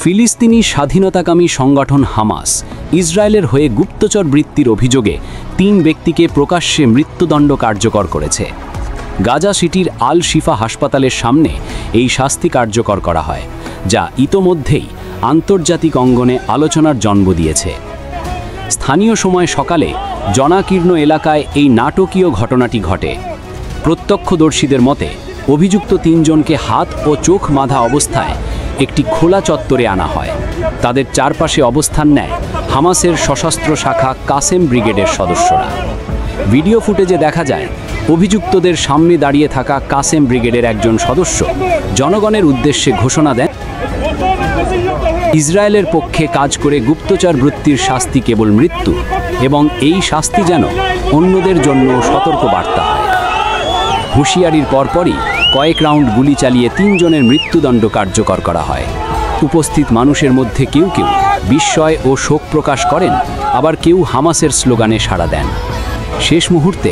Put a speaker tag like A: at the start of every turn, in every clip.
A: ফিলিস্তিনি স্বাধীনতাকামী সংগঠন হামাস ইসরায়েলের হয়ে গুপ্তচর বৃত্তির অভিযোগে ৩ ব্যক্তিকে প্রকাশ্যে মৃত্যুদণ্ড কার্যকর করেছে। গাজা সিটির আল শিফা হাসপাতালের সামনে এই শাস্তি কার্যকর করা হয়, যা ইতোমধ্যেই আন্তর্জাতিক অঙ্গনে আলোচনার জন্ম দিয়েছে। স্থানীয় সময় সকালে জনাকীর্ণ এলাকায় এই নাটকীয় ঘটনাটি ঘটে। প্রত্যক্ষদর্শীদের মতে অভিযুক্ত ৩ জনকে হাত ও চোখ বাঁধা অবস্থায় একটি খোলা চত্বরে আনা হয়। তাদের চারপাশে অবস্থান নেয় হামাসের সশস্ত্র শাখা কাসেম ব্রিগেডের সদস্যরা। ভিডিও ফুটেজে দেখা যায় অভিযুক্তদের সামনে দাঁড়িয়ে থাকা কাসেম ব্রিগেডের একজন সদস্য জনগণের উদ্দেশ্যে ঘোষণা দেন, ইসরায়েলের পক্ষে কাজ করে গুপ্তচর বৃত্তির শাস্তি কেবল মৃত্যু, এবং এই শাস্তি যেন অন্যদের জন্য সতর্কবার্তা হয়। হুঁশিয়ারির পরপরই কয়েক রাউন্ড গুলি চালিয়ে ৩ জনের মৃত্যুদণ্ড কার্যকর করা হয়। উপস্থিত মানুষের মধ্যে কেউ কেউ বিস্ময় ও শোক প্রকাশ করেন, আবার কেউ হামাসের স্লোগানে সাড়া দেন। শেষ মুহূর্তে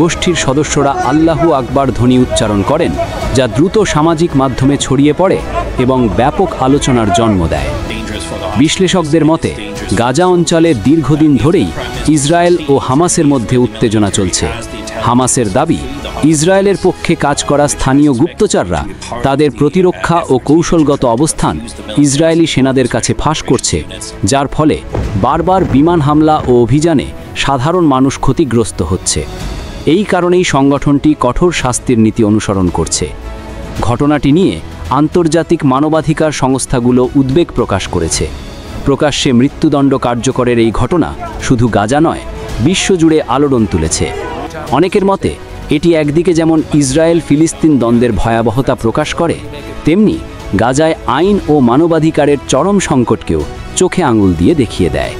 A: গোষ্ঠীর সদস্যরা আল্লাহু আকবার ধ্বনি উচ্চারণ করেন, যা দ্রুত সামাজিক মাধ্যমে ছড়িয়ে পড়ে এবং ব্যাপক আলোচনার জন্ম দেয়। বিশ্লেষকদের মতে গাজা অঞ্চলে দীর্ঘদিন ধরেই ইসরায়েল ও হামাসের মধ্যে উত্তেজনা চলছে। হামাসের দাবি, ইসরায়েলের পক্ষে কাজ করা স্থানীয় গুপ্তচররা তাদের প্রতিরক্ষা ও কৌশলগত অবস্থান ইসরায়েলি সেনাদের কাছে ফাঁস করছে, যার ফলে বারবার বিমান হামলা ও অভিযানে সাধারণ মানুষ ক্ষতিগ্রস্ত হচ্ছে। এই কারণেই সংগঠনটি কঠোর শাস্তির নীতি অনুসরণ করছে। ঘটনাটি নিয়ে আন্তর্জাতিক মানবাধিকার সংস্থাগুলো উদ্বেগ প্রকাশ করেছে। প্রকাশ্যে মৃত্যুদণ্ড কার্যকরের এই ঘটনা শুধু গাজা নয়, বিশ্বজুড়ে আলোড়ন তুলেছে। অনেকের মতে এটি একদিকে যেমন ইসরায়েল ফিলিস্তিন দ্বন্দ্বের ভয়াবহতা প্রকাশ করে, তেমনি গাজায় আইন ও মানবাধিকারের চরম সংকটকেও চোখে আঙুল দিয়ে দেখিয়ে দেয়।